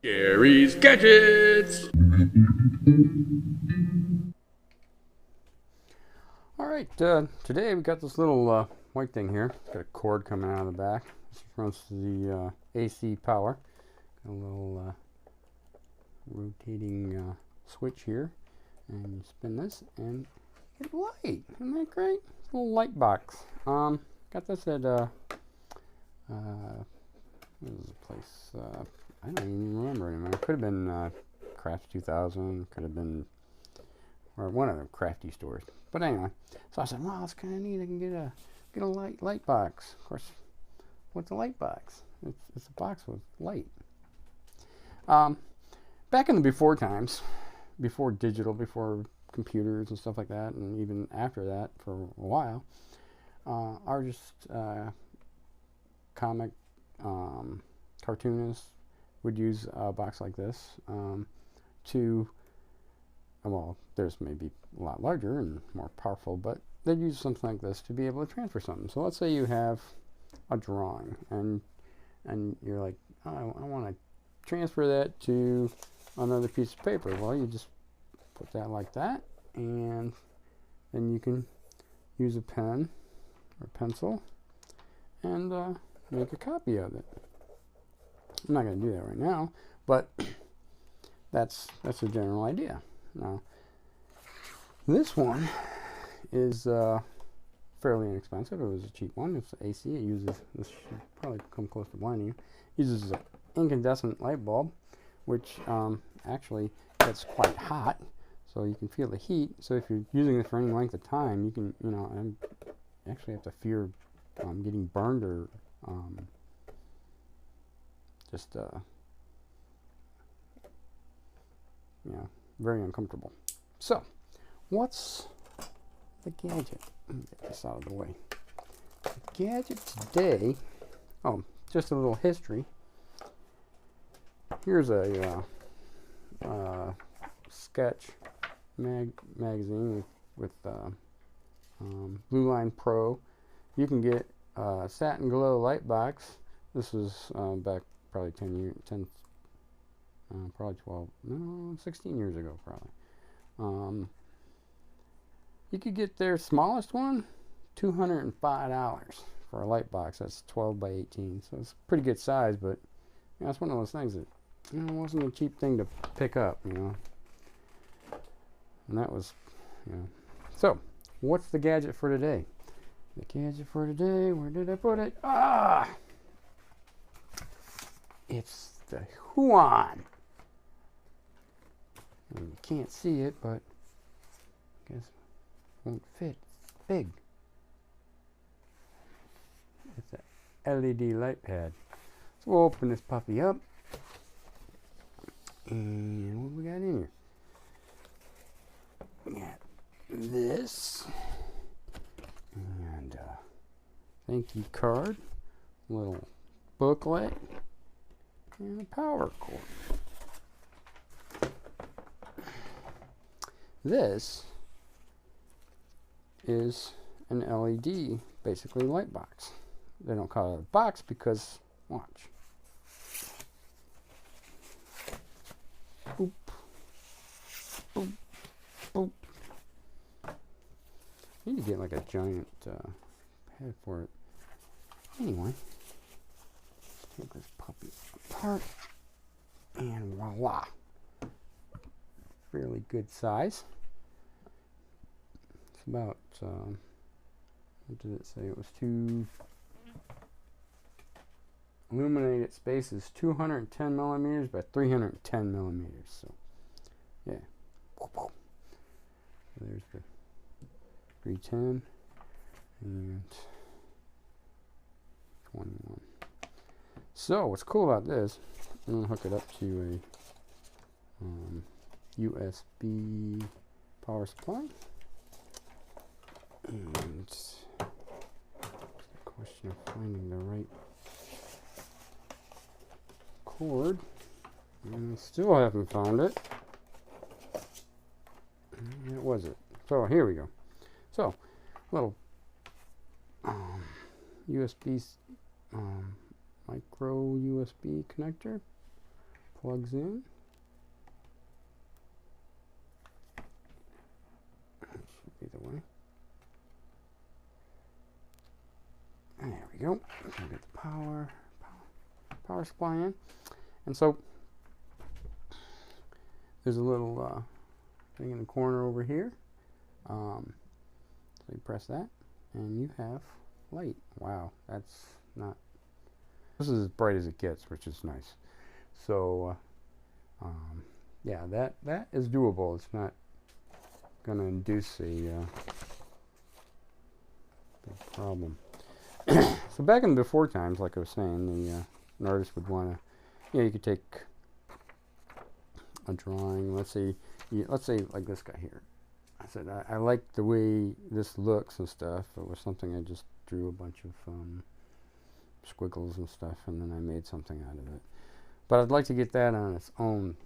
Gary's Gadgets! Alright, today we got this little white thing here. It's got a cord coming out of the back. This runs to the AC power. Got a little rotating switch here. And you spin this and you get light. Isn't that great? It's a little light box. Got this at what was the place? I don't even remember anymore. It could have been Craft 2000. Could have been or one of the crafty stores. But anyway, so I said, "Wow, it's kind of neat. I can get a light box." Of course, what's a light box? It's a box with light. Back in the before times, before digital, before computers and stuff like that, and even after that for a while, artists, comic cartoonists would use a box like this to, well, theirs may be a lot larger and more powerful, but they'd use something like this to be able to transfer something. So let's say you have a drawing and you're like, oh, I want to transfer that to another piece of paper. Well, you just put that like that, and then you can use a pen or pencil and make a copy of it. I'm not going to do that right now, but that's a general idea. Now, this one is fairly inexpensive. It was a cheap one. It's AC. It uses, this should probably come close to blinding you. It uses an incandescent light bulb, which actually gets quite hot, so you can feel the heat. So if you're using it for any length of time, you can, you actually have to fear getting burned or just very uncomfortable. So what's the gadget? Let me get this out of the way. The gadget today, just a little history. Here's a sketch magazine with Blue Line Pro. You can get a satin glow light box. This was back probably 16 years ago probably. You could get their smallest one, $205 for a light box. That's 12 by 18, so it's a pretty good size, but it's one of those things that wasn't a cheap thing to pick up, and that was, So, what's the gadget for today? The gadget for today, where did I put it? It's the Huion. And you can't see it, but I guess it won't fit. It's big. It's a LED light pad. So we'll open this puppy up. And what do we got in here? We got this. And thank you card. Little booklet. And a power cord. This is an LED, basically light box. They don't call it a box because, watch. Boop. Boop. Boop. You need to get like a giant pad for it. Anyway, take this puppy apart, and voila. Fairly good size. It's about, what did it say? It was illuminated space is 210 millimeters by 310 millimeters. So, yeah. So there's the 310 and 21. So what's cool about this, I'm going to hook it up to a USB power supply. And it's a question of finding the right cord. And I still haven't found it. Where was it? So here we go. So, little USB, micro USB connector. plugs in. That should be the way. There we go. Get the power supply in. And so there's a little thing in the corner over here. So you press that and you have light. Wow, that's not... This is as bright as it gets, which is nice. So yeah, that is doable. It's not going to induce a big problem. So back in the before times, like I was saying, an artist would want to, you know, you could take a drawing. Let's say like this guy here. I said I like the way this looks and stuff. It was something I just drew a bunch of squiggles and stuff, and then I made something out of it. But I'd like to get that on its own,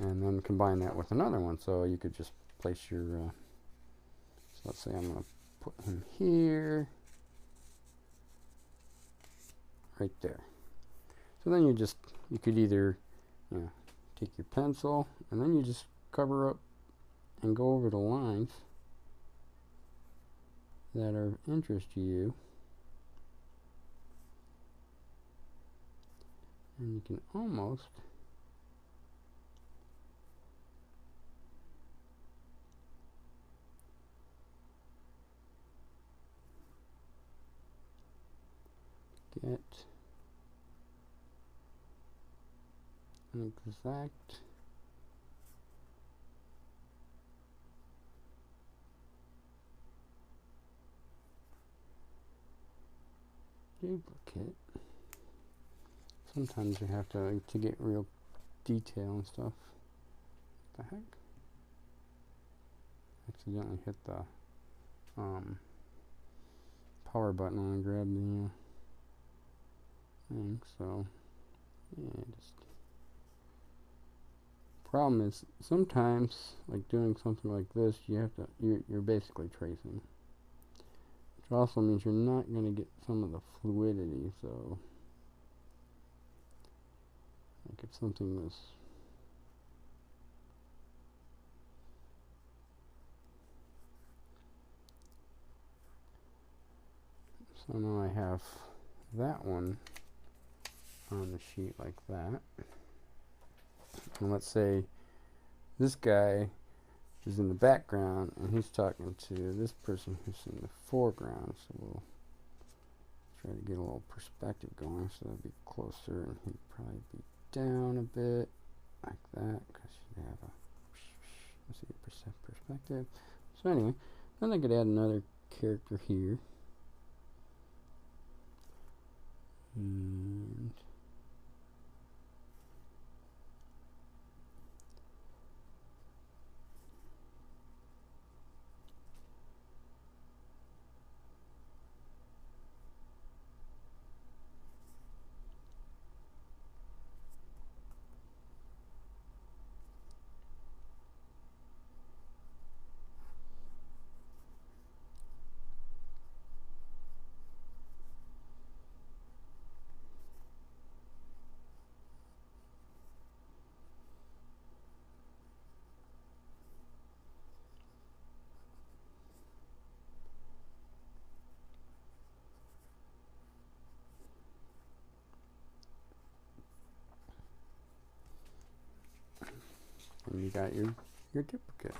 and then combine that with another one. So you could just place your. So let's say I'm going to put him here. Right there. So then you could either, you know, take your pencil and then you just cover up and go over the lines that are of interest to you. And you can almost get an exact duplicate. Sometimes you have to get real detail and stuff. What the heck? Accidentally hit the power button when I grabbed the thing, so yeah, just problem is sometimes, like doing something like this, you have to you're basically tracing, which also means you're not going to get some of the fluidity. So like if something was so now I have that one on the sheet like that, and let's say this guy is in the background and he's talking to this person who's in the foreground, so we'll try to get a little perspective going, so that'll be closer, and he'd probably be down a bit like that because you have a let's see, perspective. So anyway, then I could add another character here. And you got your duplicate.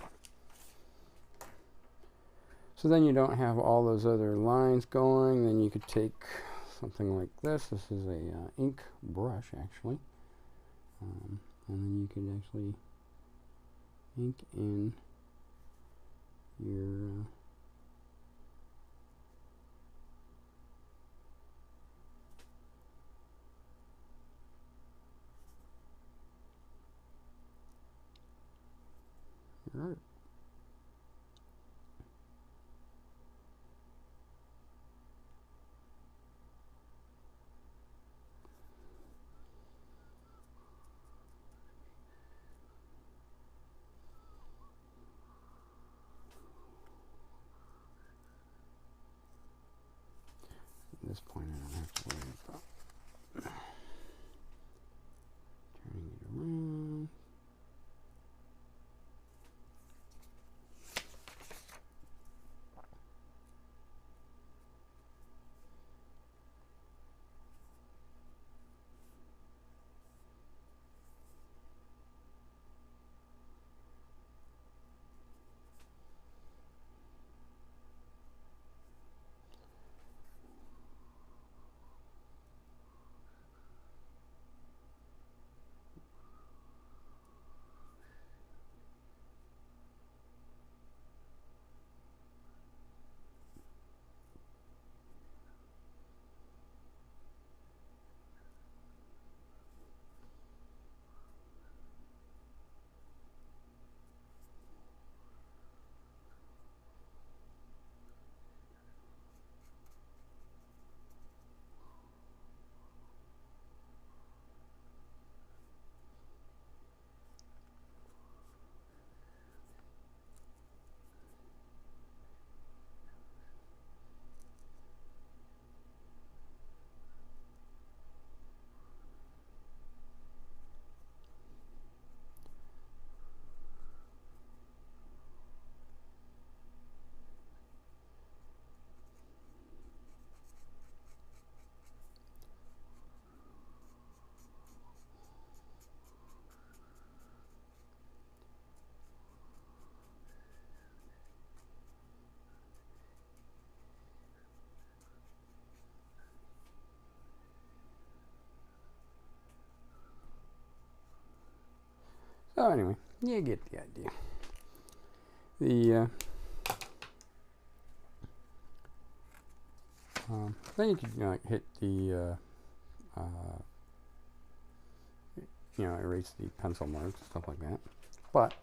So then you don't have all those other lines going. Then you could take something like this. This is a ink brush, actually. And then you could actually ink in your art. At this point, I don't have to worry about turning So anyway, you get the idea. The then you can hit the erase the pencil marks, stuff like that. But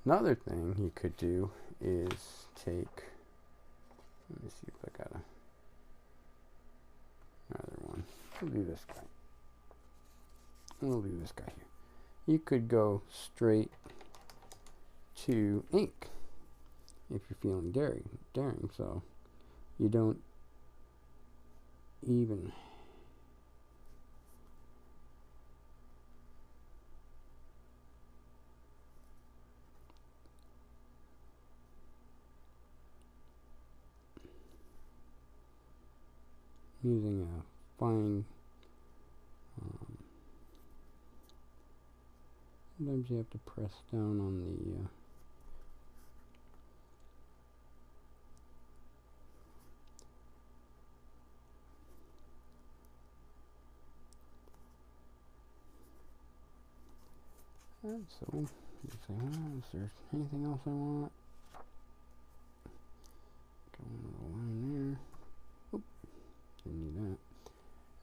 another thing you could do is take, let me see if I got another one. We'll do this guy. We'll do this guy here. You could go straight to ink if you're feeling daring, so you don't even using a fine sometimes you have to press down on the so you say, well, is there anything else I want? Go into the line there. Oop, didn't need that.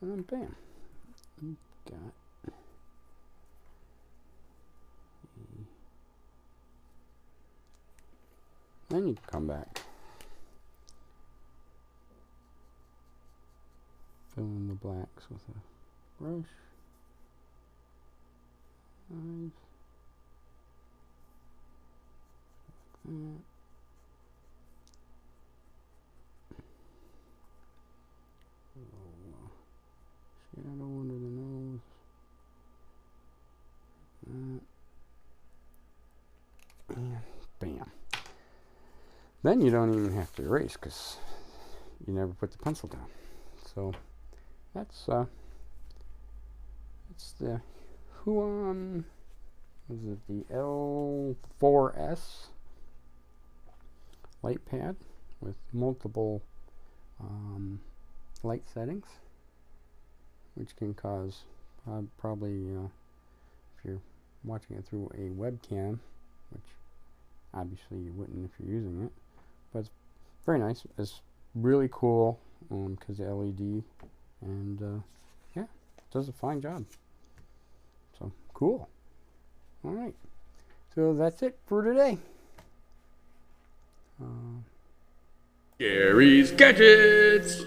And then bam, you got then you come back, fill in the blacks with a brush. Nice. Like that. Shadow under the nose. That. And bam. Then you don't even have to erase because you never put the pencil down. So that's the Huion, was it the L4S Lightpad with multiple light settings, which can cause probably if you're watching it through a webcam, which obviously you wouldn't if you're using it, but it's very nice. It's really cool because the LED, and yeah, it does a fine job. So cool. All right, so that's it for today. Gary's Gadgets!